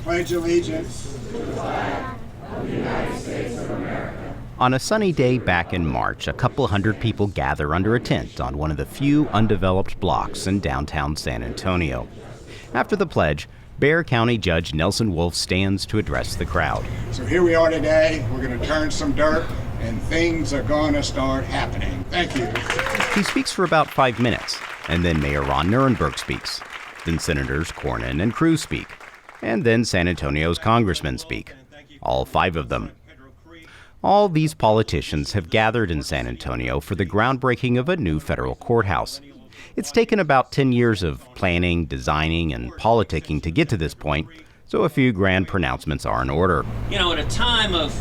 pledge allegiance. On a sunny day back in March, a couple hundred people gather under a tent on one of the few undeveloped blocks in downtown San Antonio. After the pledge, Bexar County Judge Nelson Wolff stands to address the crowd. So here we are today. We're going to turn some dirt, and things are going to start happening. Thank you. He speaks for about 5 minutes, and then Mayor Ron Nirenberg speaks. Then Senators Cornyn and Cruz speak. And then San Antonio's congressmen speak. All 5 of them. All these politicians have gathered in San Antonio for the groundbreaking of a new federal courthouse. It's taken about 10 years of planning, designing, and politicking to get to this point, so a few grand pronouncements are in order. You know, at a time of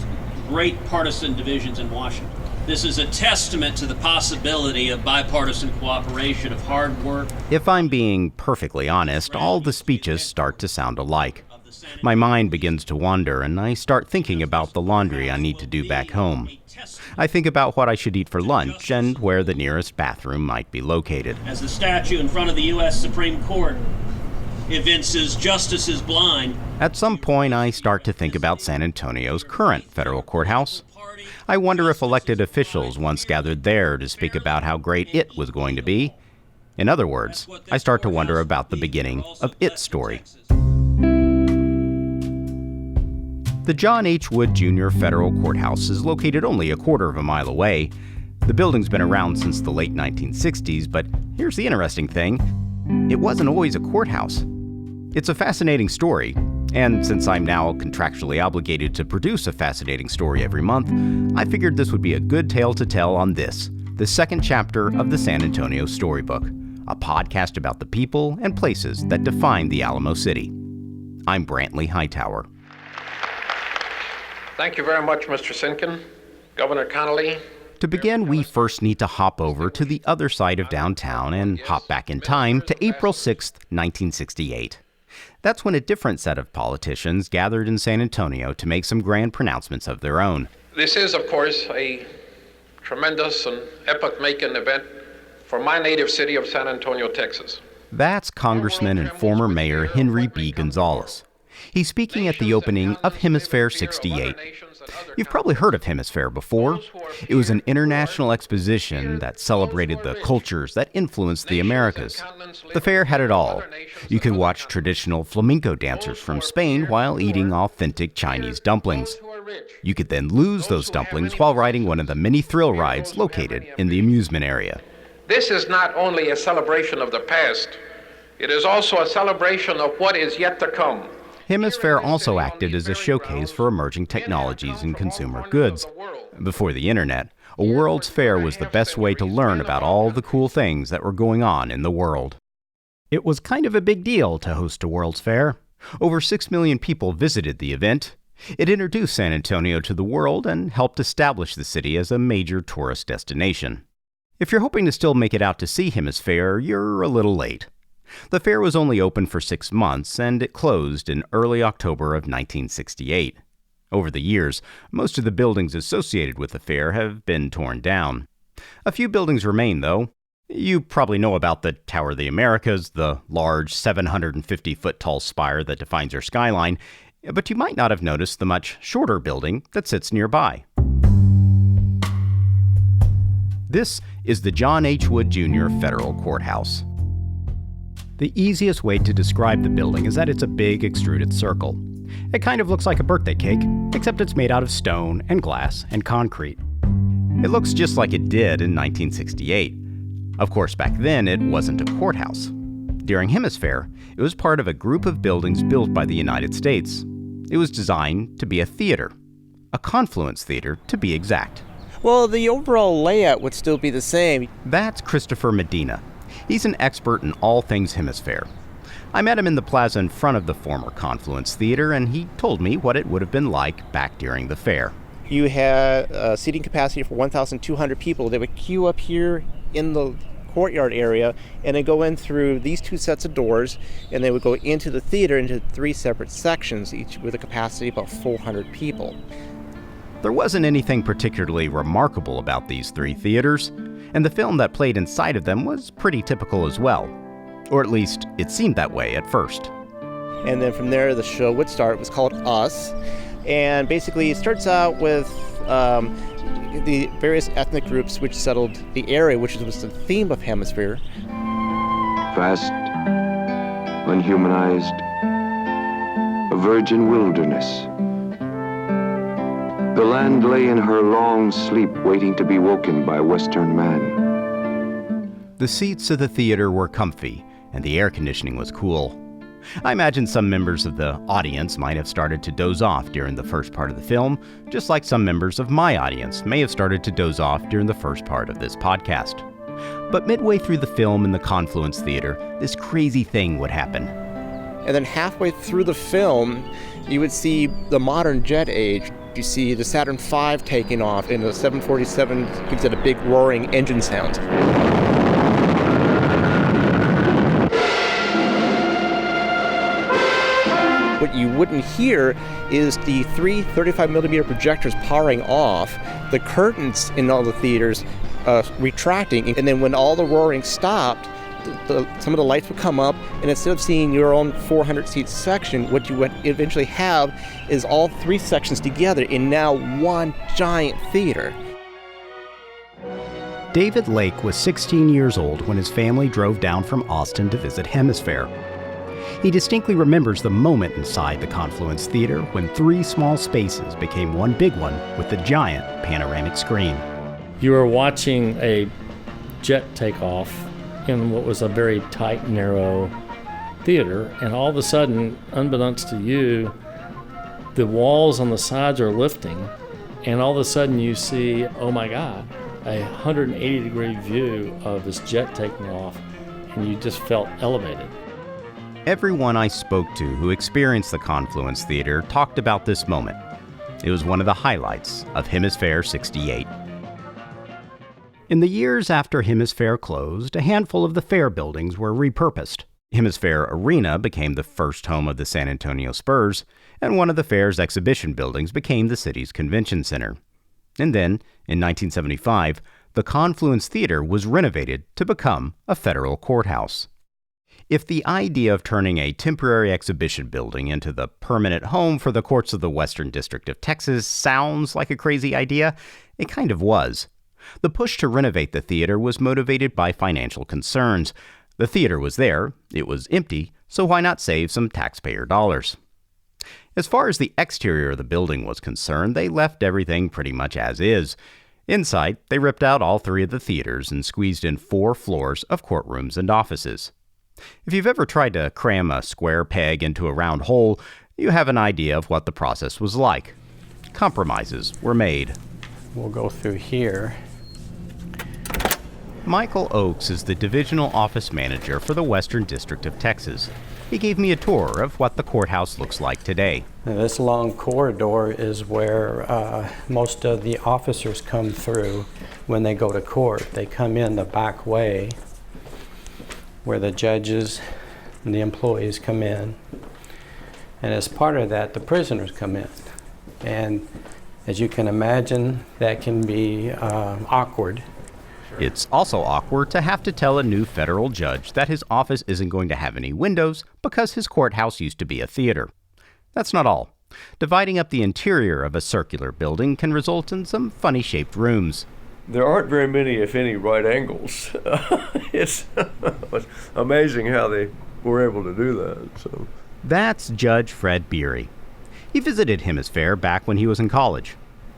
great partisan divisions in Washington, this is a testament to the possibility of bipartisan cooperation, of hard work. If I'm being perfectly honest, all the speeches start to sound alike. My mind begins to wander, and I start thinking about the laundry I need to do back home. I think about what I should eat for lunch and where the nearest bathroom might be located. As the statue in front of the U.S. Supreme Court evinces, justice is blind. At some point, I start to think about San Antonio's current federal courthouse. I wonder if elected officials once gathered there to speak about how great it was going to be. In other words, I start to wonder about the beginning of its story. The John H. Wood Jr. Federal Courthouse is located only a quarter of a mile away. The building's been around since the late 1960s, but here's the interesting thing. It wasn't always a courthouse. It's a fascinating story, and since I'm now contractually obligated to produce a fascinating story every month, I figured this would be a good tale to tell on this, the second chapter of the San Antonio Storybook, a podcast about the people and places that define the Alamo City. I'm Brantley Hightower. Thank you very much, Mr. Sinkin. Governor Connolly. To begin, we first need to hop over to the other side of downtown and hop back in time to April 6th, 1968. That's when a different set of politicians gathered in San Antonio to make some grand pronouncements of their own. This is, of course, a tremendous and epoch-making event for my native city of San Antonio, Texas. That's Congressman and former Mayor Henry B. Gonzalez. He's speaking at the opening of HemisFair 68. You've probably heard of HemisFair before. It was an international exposition that celebrated the cultures that influenced the Americas. The fair had it all. You could watch traditional flamenco dancers from Spain while eating authentic Chinese dumplings. You could then lose those dumplings while riding one of the many thrill rides located in the amusement area. This is not only a celebration of the past, it is also a celebration of what is yet to come. HemisFair also acted as a showcase for emerging technologies and consumer goods. Before the internet, a World's Fair was the best way to learn about all the cool things that were going on in the world. It was kind of a big deal to host a World's Fair. Over 6 million people visited the event. It introduced San Antonio to the world and helped establish the city as a major tourist destination. If you're hoping to still make it out to see HemisFair, you're a little late. The fair was only open for 6 months, and it closed in early October of 1968. Over the years, most of the buildings associated with the fair have been torn down. A few buildings remain, though. You probably know about the Tower of the Americas, the large 750-foot-tall spire that defines your skyline, but you might not have noticed the much shorter building that sits nearby. This is the John H. Wood Jr. Federal Courthouse. The easiest way to describe the building is that it's a big extruded circle. It kind of looks like a birthday cake, except it's made out of stone and glass and concrete. It looks just like it did in 1968. Of course, back then it wasn't a courthouse. During HemisFair, it was part of a group of buildings built by the United States. It was designed to be a theater, a Confluence Theatre to be exact. Well, the overall layout would still be the same. That's Christopher Medina. He's an expert in all things HemisFair. I met him in the plaza in front of the former Confluence Theatre, and he told me what it would have been like back during the fair. You had a seating capacity for 1,200 people. They would queue up here in the courtyard area and then go in through these 2 sets of doors, and they would go into the theater into 3 separate sections, each with a capacity of about 400 people. There wasn't anything particularly remarkable about these 3 theaters, and the film that played inside of them was pretty typical as well. Or at least, it seemed that way at first. And then from there, the show would start. It was called Us. And basically, it starts out with the various ethnic groups which settled the area, which was the theme of HemisFair. Vast, unhumanized, a virgin wilderness. The land lay in her long sleep, waiting to be woken by Western man. The seats of the theater were comfy, and the air conditioning was cool. I imagine some members of the audience might have started to doze off during the first part of the film, just like some members of my audience may have started to doze off during the first part of this podcast. But midway through the film in the Confluence Theatre, this crazy thing would happen. And then halfway through the film, you would see the modern jet age. You see the Saturn V taking off, and the 747 gives it a big roaring engine sound. What you wouldn't hear is the three 35mm projectors powering off, the curtains in all the theaters retracting, and then when all the roaring stopped, some of the lights would come up, and instead of seeing your own 400-seat section, what you would eventually have is all three sections together in now one giant theater. David Lake was 16 years old when his family drove down from Austin to visit HemisFair. He distinctly remembers the moment inside the Confluence Theatre when three small spaces became one big one with the giant panoramic screen. You were watching a jet take off in what was a very tight, narrow theater, and all of a sudden, unbeknownst to you, the walls on the sides are lifting, and all of a sudden you see, oh my God, a 180-degree view of this jet taking off, and you just felt elevated. Everyone I spoke to who experienced the Confluence Theatre talked about this moment. It was one of the highlights of HemisFair 68. In the years after HemisFair closed, a handful of the fair buildings were repurposed. HemisFair Arena became the first home of the San Antonio Spurs, and one of the fair's exhibition buildings became the city's convention center. And then, in 1975, the Confluence Theatre was renovated to become a federal courthouse. If the idea of turning a temporary exhibition building into the permanent home for the courts of the Western District of Texas sounds like a crazy idea, it kind of was. The push to renovate the theater was motivated by financial concerns. The theater was there, it was empty, so why not save some taxpayer dollars? As far as the exterior of the building was concerned, they left everything pretty much as is. Inside, they ripped out all three of the theaters and squeezed in 4 floors of courtrooms and offices. If you've ever tried to cram a square peg into a round hole, you have an idea of what the process was like. Compromises were made. We'll go through here. Michael Oakes is the divisional office manager for the Western District of Texas. He gave me a tour of what the courthouse looks like today. Now, this long corridor is where most of the officers come through when they go to court. They come in the back way where the judges and the employees come in. And as part of that, the prisoners come in. And as you can imagine, that can be awkward. It's also awkward to have to tell a new federal judge that his office isn't going to have any windows because his courthouse used to be a theater. That's not all. Dividing up the interior of a circular building can result in some funny-shaped rooms. There aren't very many, if any, right angles. It's amazing how they were able to do that. So That's Judge Fred Beery. He visited HemisFair back when he was in college.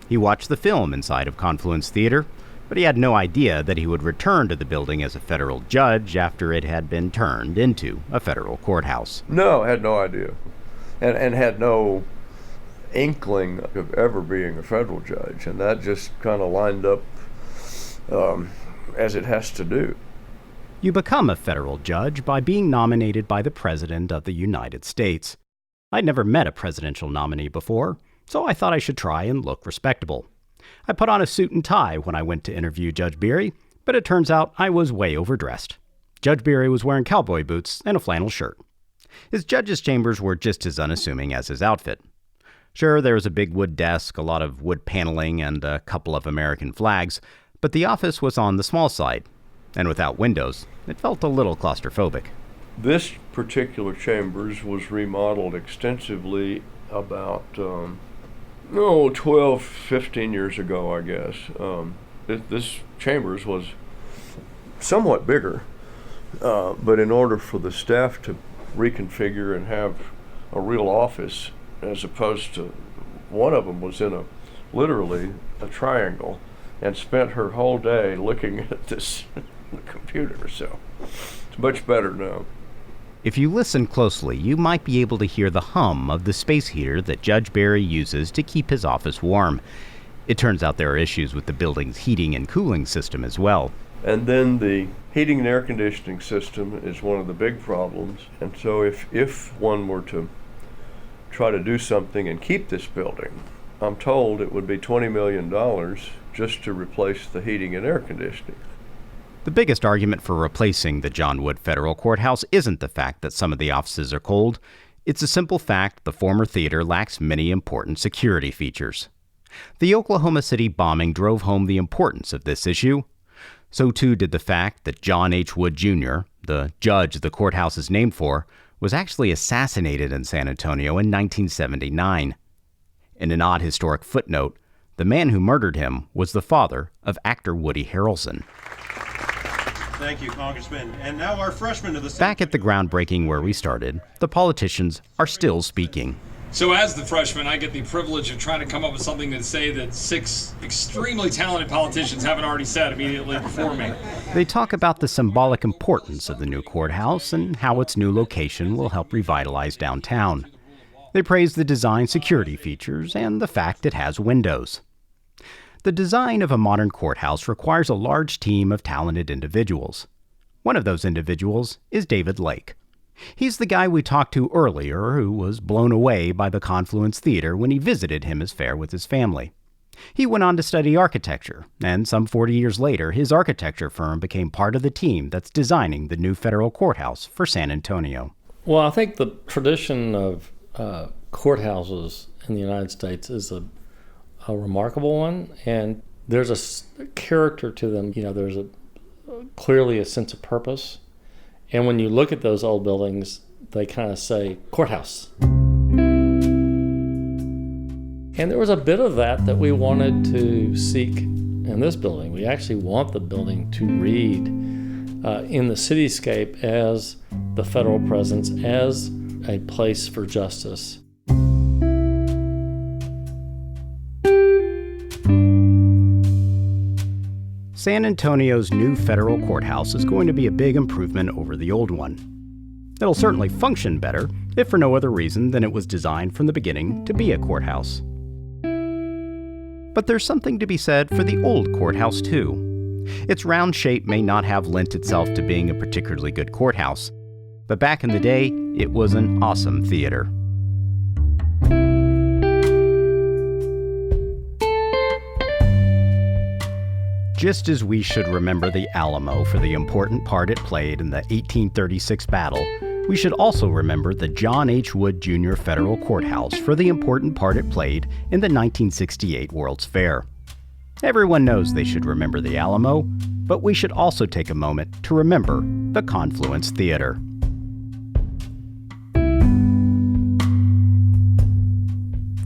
He watched the film inside of Confluence Theatre, but he had no idea that he would return to the building as a federal judge after it had been turned into a federal courthouse. no, I had no idea, and had no inkling of ever being a federal judge, and that just kind of lined up as it has to do. You become a federal judge by being nominated by the President of the United States. I'd never met a presidential nominee before, so I thought I should try and look respectable. I put on a suit and tie when I went to interview Judge Beery, but it turns out I was way overdressed. Judge Beery was wearing cowboy boots and a flannel shirt. His judge's chambers were just as unassuming as his outfit. Sure, there was a big wood desk, a lot of wood paneling, and a couple of American flags, but the office was on the small side, and without windows, it felt a little claustrophobic. This particular chambers was remodeled extensively about 12, 15 years ago, I guess. This chambers was somewhat bigger, but in order for the staff to reconfigure and have a real office, as opposed to one of them was in literally a triangle, and spent her whole day looking at this computer, so it's much better now. If you listen closely, you might be able to hear the hum of the space heater that Judge Barry uses to keep his office warm. It turns out there are issues with the building's heating and cooling system as well. And then the heating and air conditioning system is one of the big problems. And so if one were to try to do something and keep this building, I'm told it would be $20 million just to replace the heating and air conditioning. The biggest argument for replacing the John Wood Federal Courthouse isn't the fact that some of the offices are cold. It's a simple fact the former theater lacks many important security features. The Oklahoma City bombing drove home the importance of this issue. So too did the fact that John H. Wood Jr., the judge the courthouse is named for, was actually assassinated in San Antonio in 1979. In an odd historic footnote, the man who murdered him was the father of actor Woody Harrelson. Thank you, Congressman. And now our freshman of the... Back at the groundbreaking where we started, the politicians are still speaking. So as the freshman, I get the privilege of trying to come up with something to say that 6 extremely talented politicians haven't already said immediately before me. They talk about the symbolic importance of the new courthouse and how its new location will help revitalize downtown. They praise the design security features and the fact it has windows. The design of a modern courthouse requires a large team of talented individuals. One of those individuals is David Lake. He's the guy we talked to earlier who was blown away by the Confluence Theatre when he visited HemisFair with his family. He went on to study architecture, and some 40 years later, his architecture firm became part of the team that's designing the new federal courthouse for San Antonio. Well, I think the tradition of courthouses in the United States is a remarkable one, and there's a character to them. You know, there's clearly a sense of purpose, and when you look at those old buildings, they kind of say courthouse. And there was a bit of that we wanted to seek in this building. We actually want the building to read in the cityscape as the federal presence, as a place for justice. San Antonio's new federal courthouse is going to be a big improvement over the old one. It'll certainly function better, if for no other reason than it was designed from the beginning to be a courthouse. But there's something to be said for the old courthouse too. Its round shape may not have lent itself to being a particularly good courthouse, but back in the day, it was an awesome theater. Just as we should remember the Alamo for the important part it played in the 1836 battle, we should also remember the John H. Wood Jr. Federal Courthouse for the important part it played in the 1968 World's Fair. Everyone knows they should remember the Alamo, but we should also take a moment to remember the Confluence Theatre.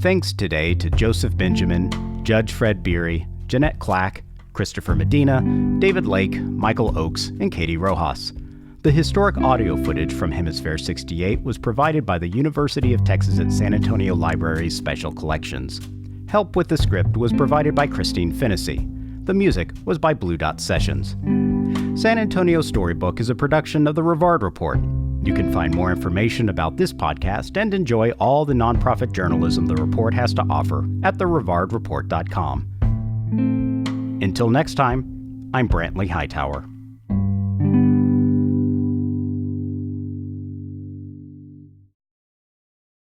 Thanks today to Joseph Benjamin, Judge Fred Beery, Jeanette Clack, Christopher Medina, David Lake, Michael Oakes, and Katie Rojas. The historic audio footage from HemisFair 68 was provided by the University of Texas at San Antonio Library's Special Collections. Help with the script was provided by Christine Fennessy. The music was by Blue Dot Sessions. San Antonio Storybook is a production of the Rivard Report. You can find more information about this podcast and enjoy all the nonprofit journalism the Report has to offer at therivardreport.com. Until next time, I'm Brantley Hightower.